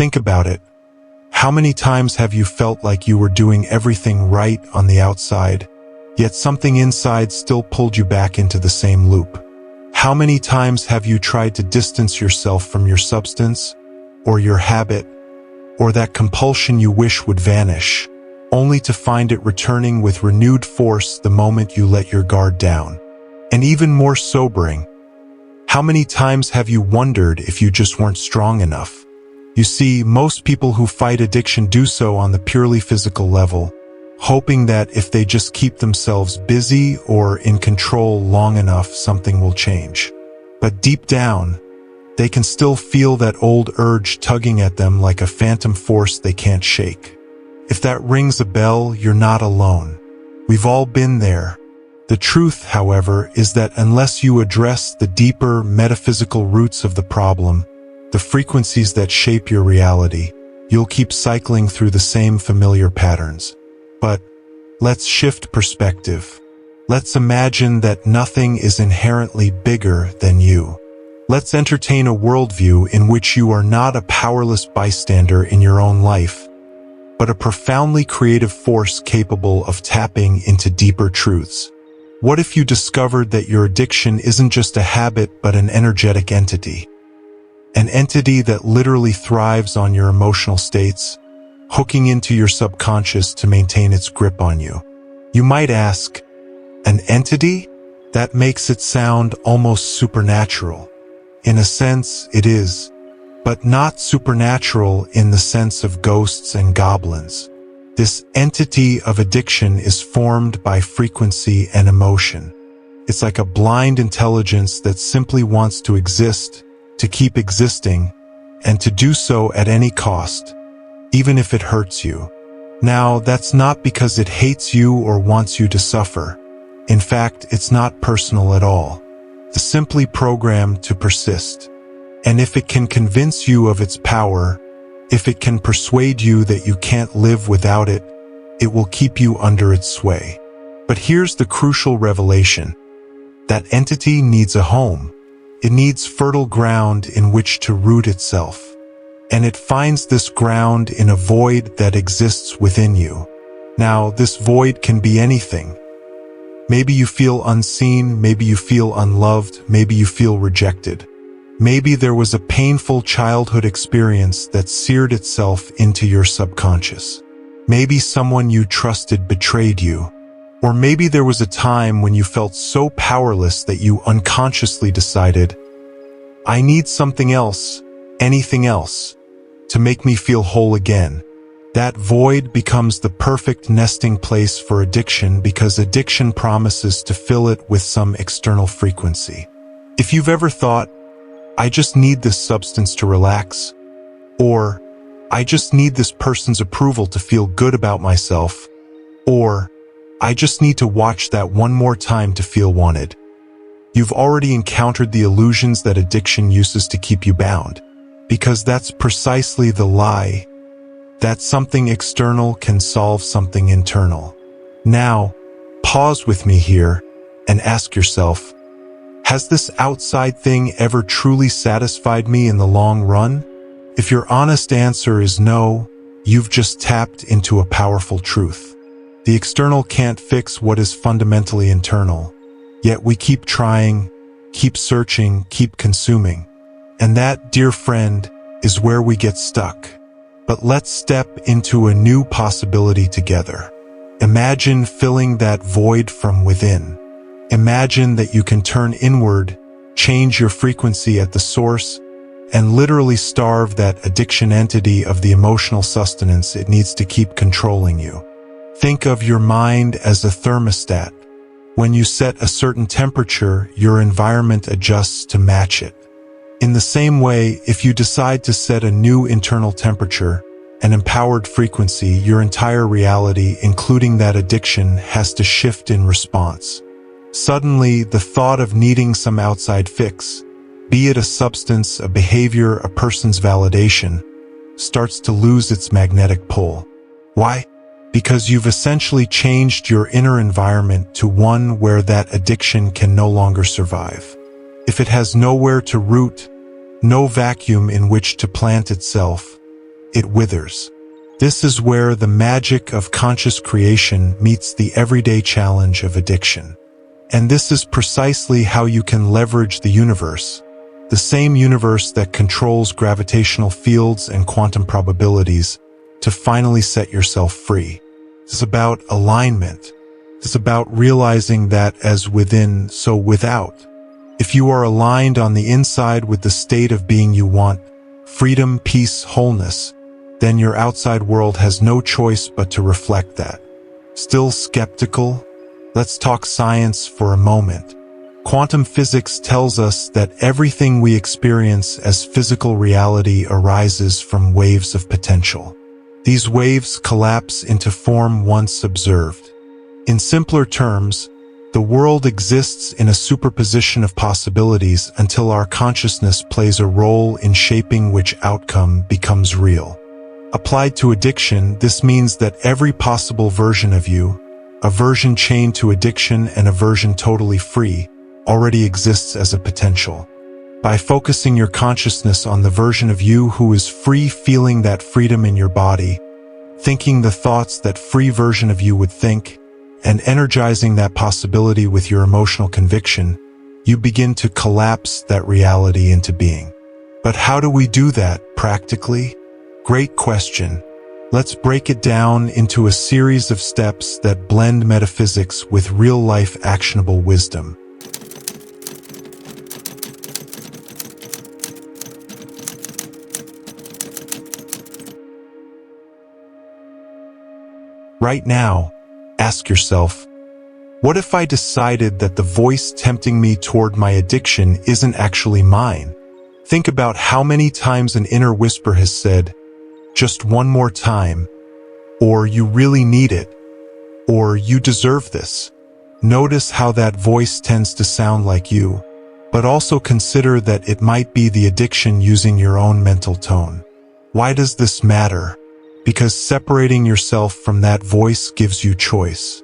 Think about it. How many times have you felt like you were doing everything right on the outside, yet something inside still pulled you back into the same loop? How many times have you tried to distance yourself from your substance, or your habit, or that compulsion you wish would vanish, only to find it returning with renewed force the moment you let your guard down? And even more sobering, how many times have you wondered if you just weren't strong enough? You see, most people who fight addiction do so on the purely physical level, hoping that if they just keep themselves busy or in control long enough, something will change. But deep down, they can still feel that old urge tugging at them like a phantom force they can't shake. If that rings a bell, you're not alone. We've all been there. The truth, however, is that unless you address the deeper metaphysical roots of the problem, the frequencies that shape your reality, you'll keep cycling through the same familiar patterns. But let's shift perspective. Let's imagine that nothing is inherently bigger than you. Let's entertain a worldview in which you are not a powerless bystander in your own life, but a profoundly creative force capable of tapping into deeper truths. What if you discovered that your addiction isn't just a habit but an energetic entity? An entity that literally thrives on your emotional states, hooking into your subconscious to maintain its grip on you. You might ask, an entity? That makes it sound almost supernatural. In a sense, it is, but not supernatural in the sense of ghosts and goblins. This entity of addiction is formed by frequency and emotion. It's like a blind intelligence that simply wants to exist, to keep existing, and to do so at any cost, even if it hurts you. Now, that's not because it hates you or wants you to suffer. In fact, it's not personal at all. It's simply programmed to persist. And if it can convince you of its power, if it can persuade you that you can't live without it, it will keep you under its sway. But here's the crucial revelation. That entity needs a home. It needs fertile ground in which to root itself. And it finds this ground in a void that exists within you. Now, this void can be anything. Maybe you feel unseen, maybe you feel unloved, maybe you feel rejected. Maybe there was a painful childhood experience that seared itself into your subconscious. Maybe someone you trusted betrayed you. Or maybe there was a time when you felt so powerless that you unconsciously decided, I need something else, anything else, to make me feel whole again. That void becomes the perfect nesting place for addiction because addiction promises to fill it with some external frequency. If you've ever thought, I just need this substance to relax, or I just need this person's approval to feel good about myself, or I just need to watch that one more time to feel wanted, you've already encountered the illusions that addiction uses to keep you bound, because that's precisely the lie, that something external can solve something internal. Now, pause with me here and ask yourself, has this outside thing ever truly satisfied me in the long run? If your honest answer is no, you've just tapped into a powerful truth. The external can't fix what is fundamentally internal. Yet we keep trying, keep searching, keep consuming. And that, dear friend, is where we get stuck. But let's step into a new possibility together. Imagine filling that void from within. Imagine that you can turn inward, change your frequency at the source, and literally starve that addiction entity of the emotional sustenance it needs to keep controlling you. Think of your mind as a thermostat. When you set a certain temperature, your environment adjusts to match it. In the same way, if you decide to set a new internal temperature, an empowered frequency, your entire reality, including that addiction, has to shift in response. Suddenly, the thought of needing some outside fix, be it a substance, a behavior, a person's validation, starts to lose its magnetic pull. Why? Because you've essentially changed your inner environment to one where that addiction can no longer survive. If it has nowhere to root, no vacuum in which to plant itself, it withers. This is where the magic of conscious creation meets the everyday challenge of addiction. And this is precisely how you can leverage the universe, the same universe that controls gravitational fields and quantum probabilities, to finally set yourself free. It's about alignment. It's about realizing that as within, so without. If you are aligned on the inside with the state of being you want, freedom, peace, wholeness, then your outside world has no choice but to reflect that. Still skeptical? Let's talk science for a moment. Quantum physics tells us that everything we experience as physical reality arises from waves of potential. These waves collapse into form once observed. In simpler terms, the world exists in a superposition of possibilities until our consciousness plays a role in shaping which outcome becomes real. Applied to addiction, this means that every possible version of you, a version chained to addiction and a version totally free, already exists as a potential. By focusing your consciousness on the version of you who is free, feeling that freedom in your body, thinking the thoughts that free version of you would think, and energizing that possibility with your emotional conviction, you begin to collapse that reality into being. But how do we do that practically? Great question. Let's break it down into a series of steps that blend metaphysics with real-life actionable wisdom. Right now, ask yourself, what if I decided that the voice tempting me toward my addiction isn't actually mine? Think about how many times an inner whisper has said, just one more time, or you really need it, or you deserve this. Notice how that voice tends to sound like you, but also consider that it might be the addiction using your own mental tone. Why does this matter? Because separating yourself from that voice gives you choice.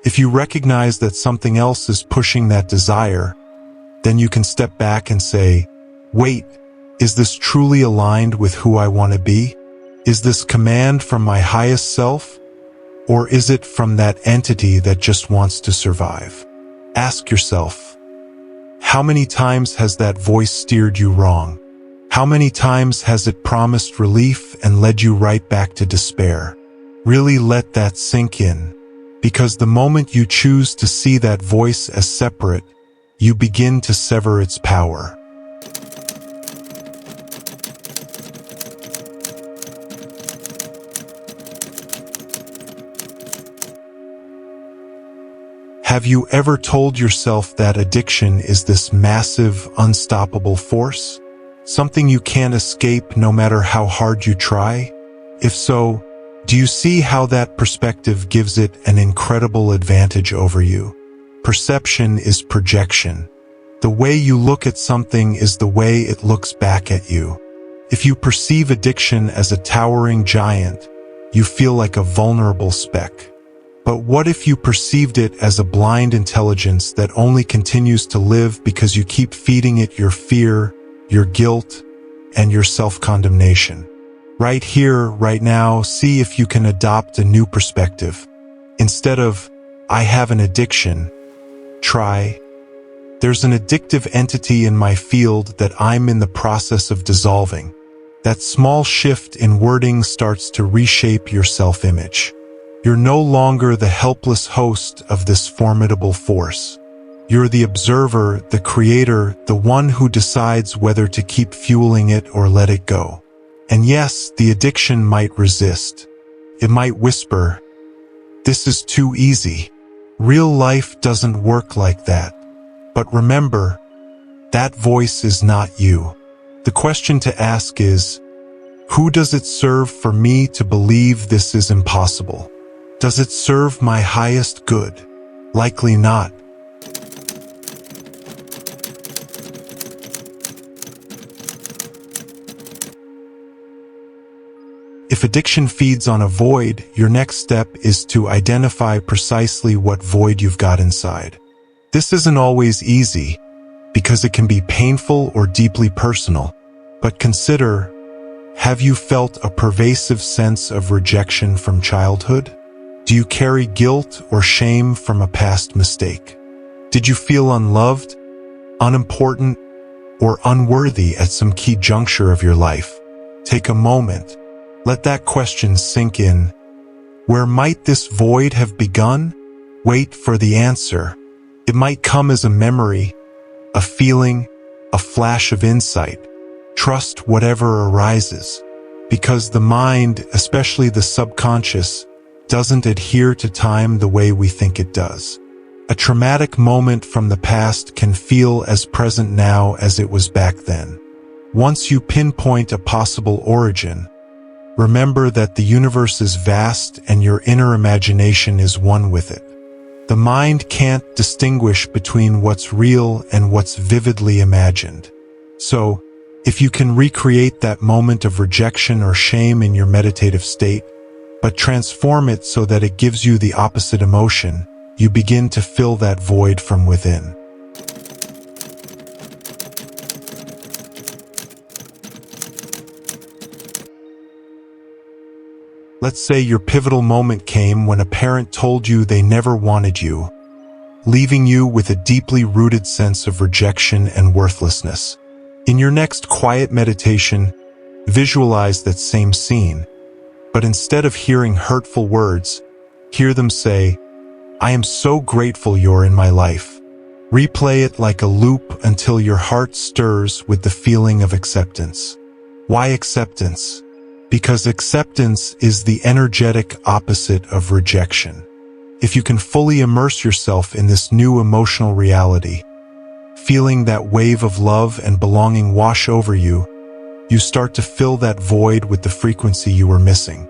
If you recognize that something else is pushing that desire, then you can step back and say, wait, is this truly aligned with who I want to be? Is this command from my highest self? Or is it from that entity that just wants to survive? Ask yourself, how many times has that voice steered you wrong? How many times has it promised relief and led you right back to despair? Really let that sink in, because the moment you choose to see that voice as separate, you begin to sever its power. Have you ever told yourself that addiction is this massive, unstoppable force? Something you can't escape no matter how hard you try? If so, do you see how that perspective gives it an incredible advantage over you? Perception is projection. The way you look at something is the way it looks back at you. If you perceive addiction as a towering giant, you feel like a vulnerable speck. But what if you perceived it as a blind intelligence that only continues to live because you keep feeding it your fear, your guilt, and your self-condemnation? Right here, right now, see if you can adopt a new perspective. Instead of, I have an addiction, try, there's an addictive entity in my field that I'm in the process of dissolving. That small shift in wording starts to reshape your self-image. You're no longer the helpless host of this formidable force. You're the observer, the creator, the one who decides whether to keep fueling it or let it go. And yes, the addiction might resist. It might whisper, this is too easy. Real life doesn't work like that. But remember, that voice is not you. The question to ask is, who does it serve for me to believe this is impossible? Does it serve my highest good? Likely not. If addiction feeds on a void, your next step is to identify precisely what void you've got inside. This isn't always easy, because it can be painful or deeply personal. But consider, Have you felt a pervasive sense of rejection from childhood? Do you carry guilt or shame from a past mistake? Did you feel unloved, unimportant, or unworthy at some key juncture of your life? Take a moment. Let that question sink in. Where might this void have begun? Wait for the answer. It might come as a memory, a feeling, a flash of insight. Trust whatever arises, because the mind, especially the subconscious, doesn't adhere to time the way we think it does. A traumatic moment from the past can feel as present now as it was back then. Once you pinpoint a possible origin, remember that the universe is vast and your inner imagination is one with it. The mind can't distinguish between what's real and what's vividly imagined. So, if you can recreate that moment of rejection or shame in your meditative state, but transform it so that it gives you the opposite emotion, you begin to fill that void from within. Let's say your pivotal moment came when a parent told you they never wanted you, leaving you with a deeply rooted sense of rejection and worthlessness. In your next quiet meditation, visualize that same scene, but instead of hearing hurtful words, hear them say, "I am so grateful you're in my life." Replay it like a loop until your heart stirs with the feeling of acceptance. Why acceptance? Because acceptance is the energetic opposite of rejection. If you can fully immerse yourself in this new emotional reality, feeling that wave of love and belonging wash over you, you start to fill that void with the frequency you were missing.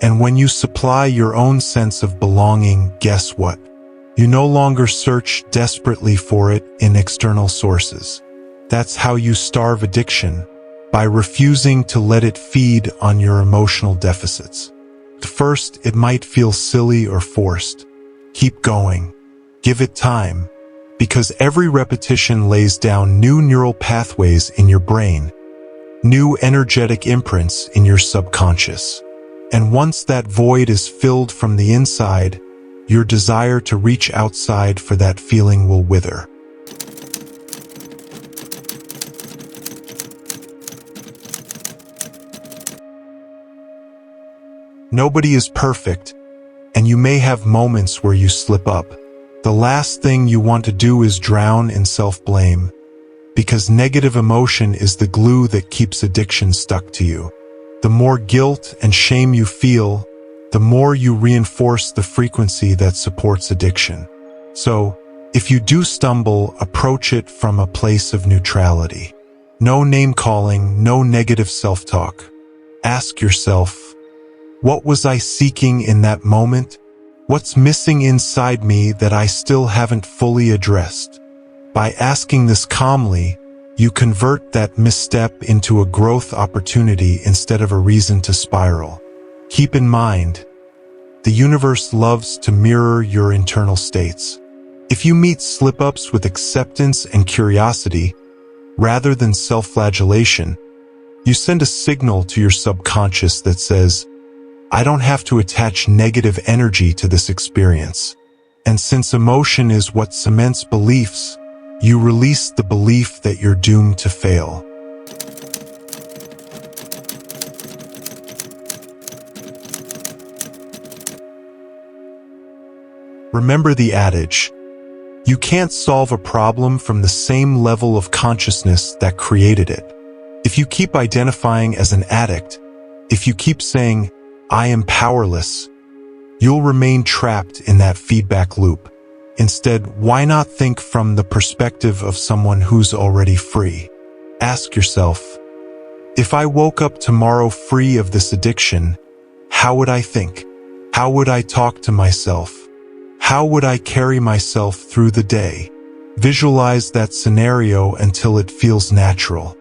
And when you supply your own sense of belonging, guess what? You no longer search desperately for it in external sources. That's how you starve addiction, by refusing to let it feed on your emotional deficits. At first, it might feel silly or forced. Keep going. Give it time. Because every repetition lays down new neural pathways in your brain, new energetic imprints in your subconscious. And once that void is filled from the inside, your desire to reach outside for that feeling will wither. Nobody is perfect, and you may have moments where you slip up. The last thing you want to do is drown in self-blame, because negative emotion is the glue that keeps addiction stuck to you. The more guilt and shame you feel, the more you reinforce the frequency that supports addiction. So, if you do stumble, approach it from a place of neutrality. No name-calling, no negative self-talk. Ask yourself, what was I seeking in that moment? What's missing inside me that I still haven't fully addressed? By asking this calmly, you convert that misstep into a growth opportunity instead of a reason to spiral. Keep in mind, the universe loves to mirror your internal states. If you meet slip-ups with acceptance and curiosity, rather than self-flagellation, you send a signal to your subconscious that says, I don't have to attach negative energy to this experience. And since emotion is what cements beliefs, you release the belief that you're doomed to fail. Remember the adage, you can't solve a problem from the same level of consciousness that created it. If you keep identifying as an addict, if you keep saying, I am powerless, you'll remain trapped in that feedback loop. Instead, why not think from the perspective of someone who's already free? Ask yourself, if I woke up tomorrow free of this addiction, how would I think? How would I talk to myself? How would I carry myself through the day? Visualize that scenario until it feels natural.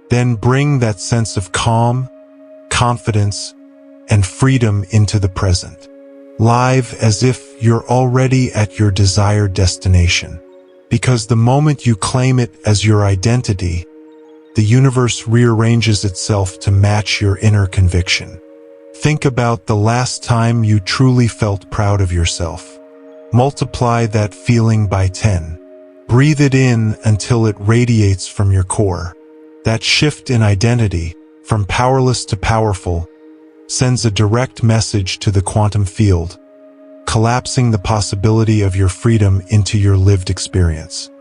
Then bring that sense of calm, confidence, and freedom into the present. Live as if you're already at your desired destination. Because the moment you claim it as your identity, the universe rearranges itself to match your inner conviction. Think about the last time you truly felt proud of yourself. Multiply that feeling by 10. Breathe it in until it radiates from your core. That shift in identity, from powerless to powerful, sends a direct message to the quantum field, collapsing the possibility of your freedom into your lived experience.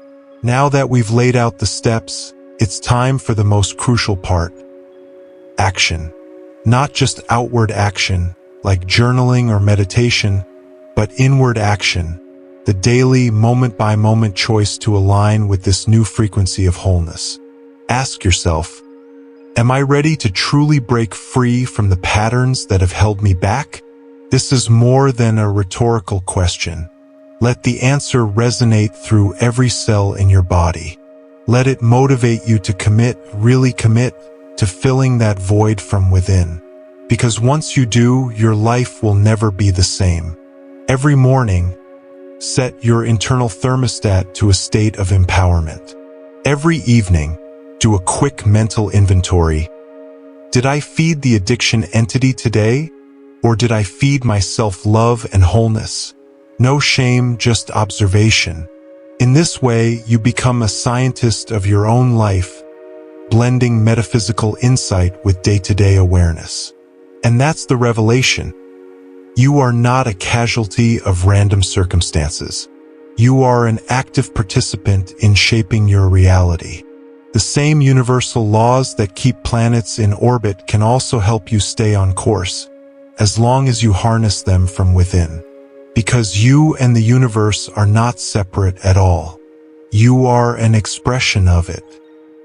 Now that we've laid out the steps, it's time for the most crucial part: action. Not just outward action, like journaling or meditation, but inward action, the daily, moment-by-moment choice to align with this new frequency of wholeness. Ask yourself, am I ready to truly break free from the patterns that have held me back? This is more than a rhetorical question. Let the answer resonate through every cell in your body. Let it motivate you to commit, really commit, to filling that void from within. Because once you do, your life will never be the same. Every morning, set your internal thermostat to a state of empowerment. Every evening, do a quick mental inventory. Did I feed the addiction entity today? Or did I feed my self-love and wholeness? No shame, just observation. In this way, you become a scientist of your own life, blending metaphysical insight with day-to-day awareness. And that's the revelation. You are not a casualty of random circumstances. You are an active participant in shaping your reality. The same universal laws that keep planets in orbit can also help you stay on course, as long as you harness them from within. Because you and the universe are not separate at all. You are an expression of it.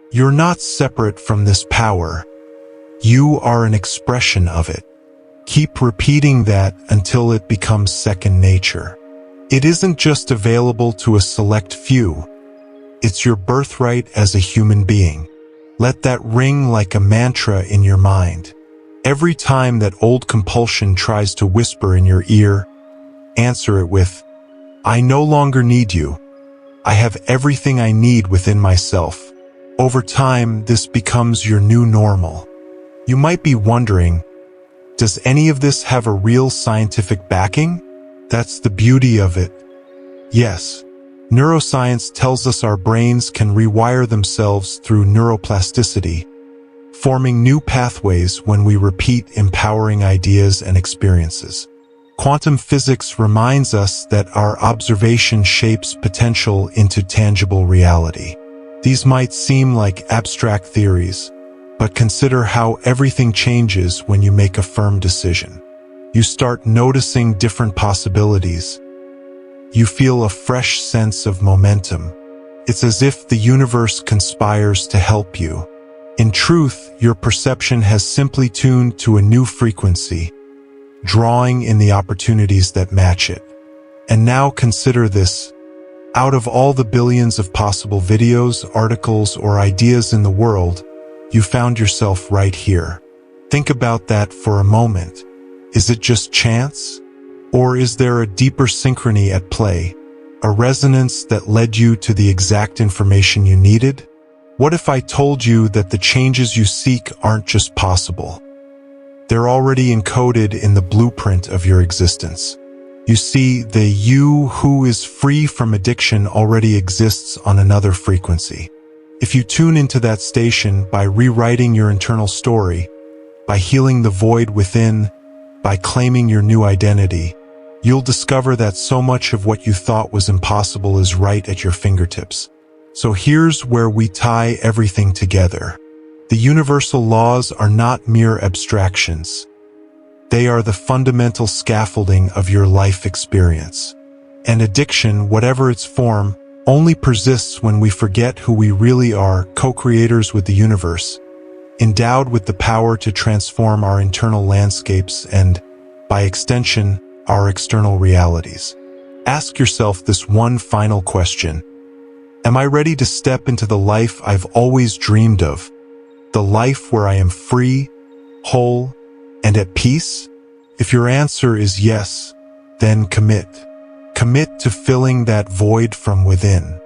You're not separate from this power. You are an expression of it. Keep repeating that until it becomes second nature. It isn't just available to a select few. It's your birthright as a human being. Let that ring like a mantra in your mind. Every time that old compulsion tries to whisper in your ear, answer it with, I no longer need you. I have everything I need within myself. Over time, this becomes your new normal. You might be wondering, does any of this have a real scientific backing? That's the beauty of it. Yes. Neuroscience tells us our brains can rewire themselves through neuroplasticity, forming new pathways when we repeat empowering ideas and experiences. Quantum physics reminds us that our observation shapes potential into tangible reality. These might seem like abstract theories, but consider how everything changes when you make a firm decision. You start noticing different possibilities. You feel a fresh sense of momentum. It's as if the universe conspires to help you. In truth, your perception has simply tuned to a new frequency, drawing in the opportunities that match it. And now consider this. Out of all the billions of possible videos, articles, or ideas in the world, you found yourself right here. Think about that for a moment. Is it just chance? Or is there a deeper synchrony at play, a resonance that led you to the exact information you needed? What if I told you that the changes you seek aren't just possible? They're already encoded in the blueprint of your existence. You see, the you who is free from addiction already exists on another frequency. If you tune into that station by rewriting your internal story, by healing the void within, by claiming your new identity, you'll discover that so much of what you thought was impossible is right at your fingertips. So here's where we tie everything together. The universal laws are not mere abstractions. They are the fundamental scaffolding of your life experience. And addiction, whatever its form, only persists when we forget who we really are, co-creators with the universe, endowed with the power to transform our internal landscapes and, by extension, our external realities. Ask yourself this one final question. Am I ready to step into the life I've always dreamed of? The life where I am free, whole, and at peace? If your answer is yes, then commit. Commit to filling that void from within.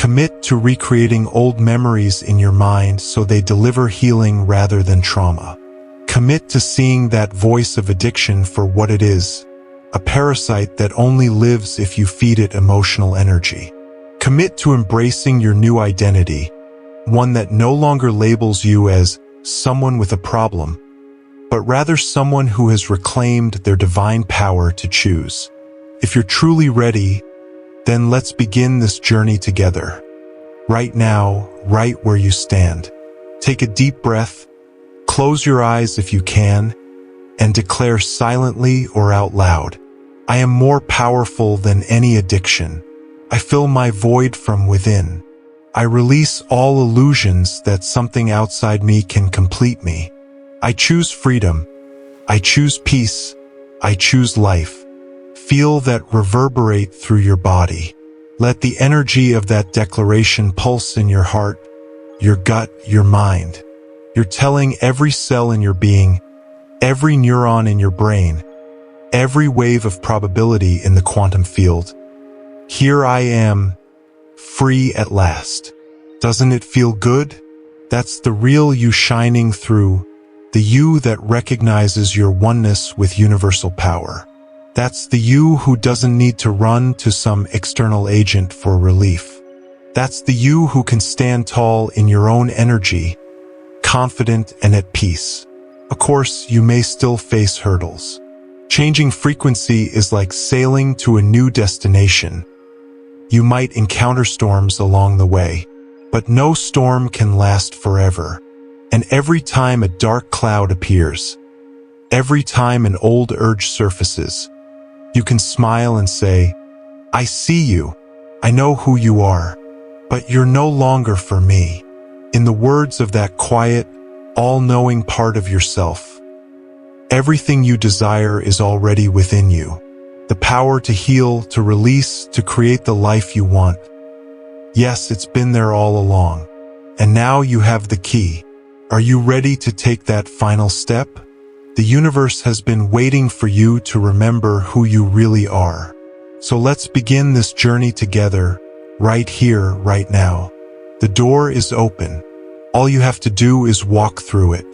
Commit to recreating old memories in your mind so they deliver healing rather than trauma. Commit to seeing that voice of addiction for what it is, a parasite that only lives if you feed it emotional energy. Commit to embracing your new identity, one that no longer labels you as someone with a problem, but rather someone who has reclaimed their divine power to choose. If you're truly ready, then let's begin this journey together. Right now, right where you stand. Take a deep breath, close your eyes if you can, and declare silently or out loud, I am more powerful than any addiction. I fill my void from within. I release all illusions that something outside me can complete me. I choose freedom. I choose peace. I choose life. Feel that reverberate through your body. Let the energy of that declaration pulse in your heart, your gut, your mind. You're telling every cell in your being, every neuron in your brain, every wave of probability in the quantum field, here I am, free at last. Doesn't it feel good? That's the real you shining through, the you that recognizes your oneness with universal power. That's the you who doesn't need to run to some external agent for relief. That's the you who can stand tall in your own energy, confident and at peace. Of course, you may still face hurdles. Changing frequency is like sailing to a new destination. You might encounter storms along the way, but no storm can last forever. And every time a dark cloud appears, every time an old urge surfaces, you can smile and say, I see you. I know who you are, but you're no longer for me. In the words of that quiet, all-knowing part of yourself, everything you desire is already within you. The power to heal, to release, to create the life you want. Yes, it's been there all along. And now you have the key. Are you ready to take that final step? The universe has been waiting for you to remember who you really are. So let's begin this journey together, right here, right now. The door is open. All you have to do is walk through it.